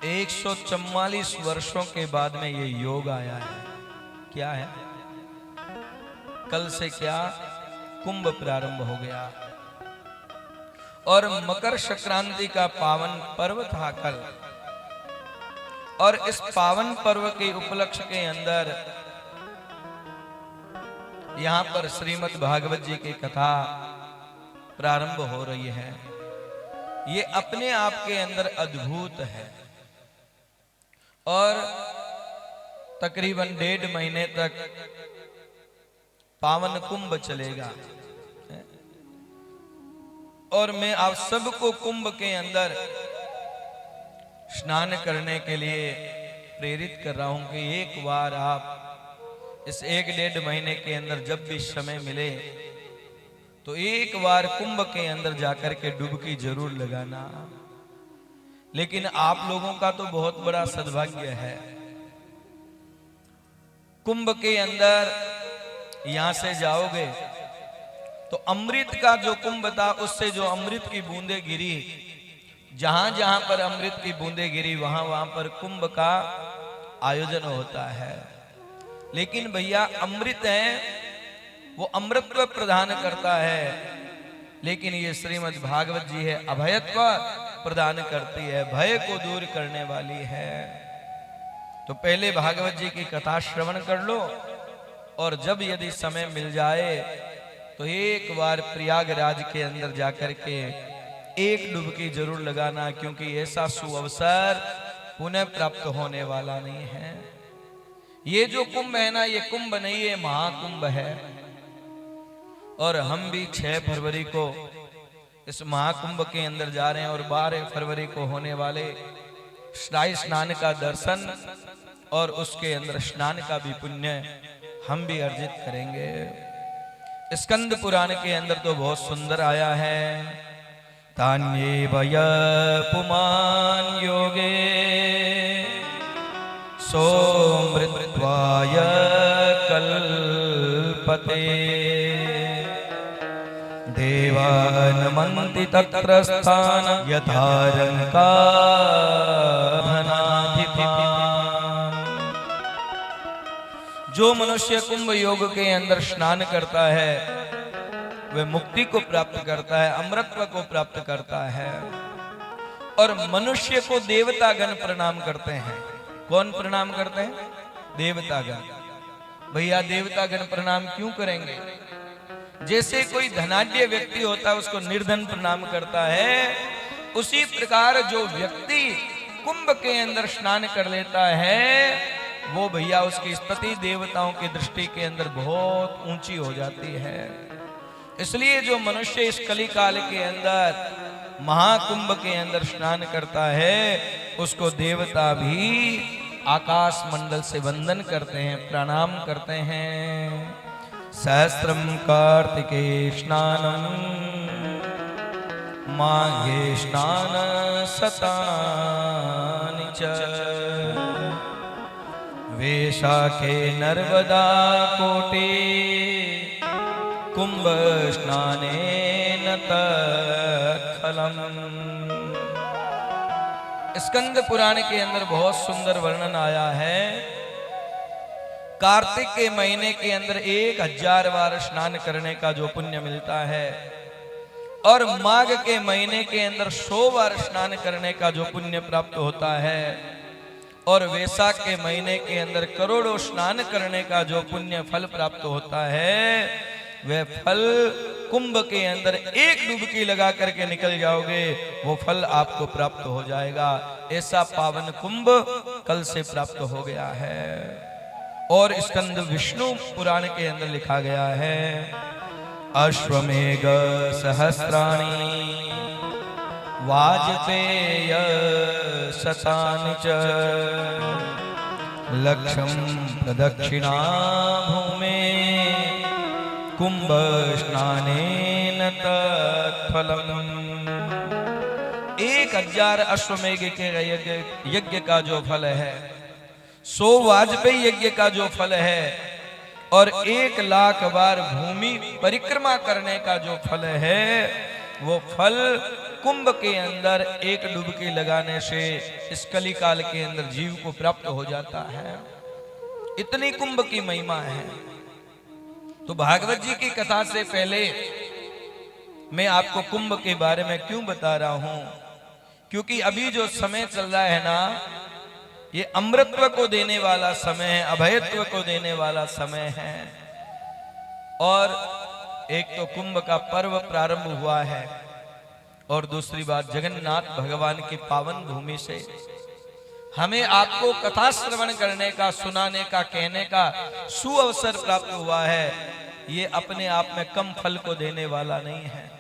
144 वर्षों के बाद में ये योग आया है। क्या है? कल से क्या कुंभ प्रारंभ हो गया और मकर संक्रांति का पावन पर्व था कल। और इस पावन पर्व के उपलक्ष्य के अंदर यहां पर श्रीमद् भागवत जी की कथा प्रारंभ हो रही है। ये अपने आप के अंदर अद्भुत है और तकरीबन 1.5 महीने तक पावन कुंभ चलेगा। और मैं आप सबको कुंभ के अंदर स्नान करने के लिए प्रेरित कर रहा हूं कि एक बार आप इस 1-1.5 महीने के अंदर जब भी समय मिले तो एक बार कुंभ के अंदर जाकर के डुबकी जरूर लगाना। लेकिन आप लोगों का तो बहुत बड़ा सद्भाग्य है, कुंभ के अंदर यहां से जाओगे तो अमृत का जो कुंभ था उससे जो अमृत की बूंदें गिरी, जहां जहां पर अमृत की बूंदें गिरी वहां वहां पर कुंभ का आयोजन होता है। लेकिन भैया अमृत है वो अमृतत्व प्रदान करता है, लेकिन ये श्रीमद् भागवत जी है अभयत्व प्रदान करती है, भय को दूर करने वाली है। तो पहले भागवत जी की कथा श्रवण कर लो और जब यदि समय मिल जाए तो एक बार प्रयागराज के अंदर जाकर के एक डुबकी जरूर लगाना, क्योंकि ऐसा सुअवसर पुनः प्राप्त होने वाला नहीं है। ये जो कुंभ है ना, ये कुंभ नहीं है, महाकुंभ है। और हम भी 6 फरवरी को इस महाकुंभ के अंदर जा रहे हैं और 12 फरवरी को होने वाले शाही स्नान का दर्शन और उसके अंदर स्नान का भी पुण्य हम भी अर्जित करेंगे। स्कंद पुराण के अंदर तो बहुत सुंदर आया है, तान्ये वय पुमान योगे सोमृत्वाय कल्पते देवानमन्ति तत्र स्थान यथारंका जो मनुष्य कुंभ योग के अंदर स्नान करता है वह मुक्ति को प्राप्त करता है, अमृतत्व को प्राप्त करता है। और मनुष्य को देवतागण प्रणाम करते हैं। कौन प्रणाम करते हैं? देवतागण। भैया देवतागण प्रणाम क्यों करेंगे? जैसे कोई धनाढ्य व्यक्ति होता है उसको निर्धन प्रणाम करता है, उसी प्रकार जो व्यक्ति कुंभ के अंदर स्नान कर लेता है वो भैया उसकी स्तुति देवताओं की दृष्टि के अंदर बहुत ऊंची हो जाती है। इसलिए जो मनुष्य इस कली काल के अंदर महाकुंभ के अंदर स्नान करता है उसको देवता भी आकाश मंडल से वंदन करते हैं, प्रणाम करते हैं। सहस्त्रम कार्तिके स्नानम माघे स्नान शतानि च वैशाखे नर्मदा कोटे कुंभ स्नानेन तत्फलम्। स्कंद पुराण के अंदर बहुत सुंदर वर्णन आया है। कार्तिक के महीने के अंदर 1000 बार स्नान करने का जो पुण्य मिलता है और माघ के महीने के अंदर 100 बार स्नान करने का जो पुण्य प्राप्त होता है और वैशाख के महीने के अंदर करोड़ों स्नान करने का जो पुण्य फल प्राप्त होता है वह फल कुंभ के अंदर एक डुबकी लगा करके निकल जाओगे वो फल आपको प्राप्त हो जाएगा। ऐसा पावन कुंभ कल से प्राप्त हो गया है। और स्कंद विष्णु पुराण के अंदर लिखा गया है, अश्वमेघ सहस्राणि वाजपेय शतानि च लक्षं प्रदक्षिणा भूमे कुंभ स्नानेन तत्फलम्। 1000 अश्वमेघ के यज्ञ का जो फल है, 100 वाजपेयी यज्ञ का जो फल है और 1,00,000 बार भूमि परिक्रमा करने का जो फल है वो फल कुंभ के अंदर एक डुबकी लगाने से इस कली काल के अंदर जीव को प्राप्त हो जाता है। इतनी कुंभ की महिमा है। तो भागवत जी की कथा से पहले मैं आपको कुंभ के बारे में क्यों बता रहा हूं, क्योंकि अभी जो समय चल रहा है ना, ये अमृतत्व को देने वाला समय है, अभयत्व को देने वाला समय है। और एक तो कुंभ का पर्व प्रारंभ हुआ है, और दूसरी बात जगन्नाथ भगवान की पावन भूमि से हमें आपको कथा श्रवण करने का, सुनाने का, कहने का सुअवसर प्राप्त हुआ है। ये अपने आप में कम फल को देने वाला नहीं है।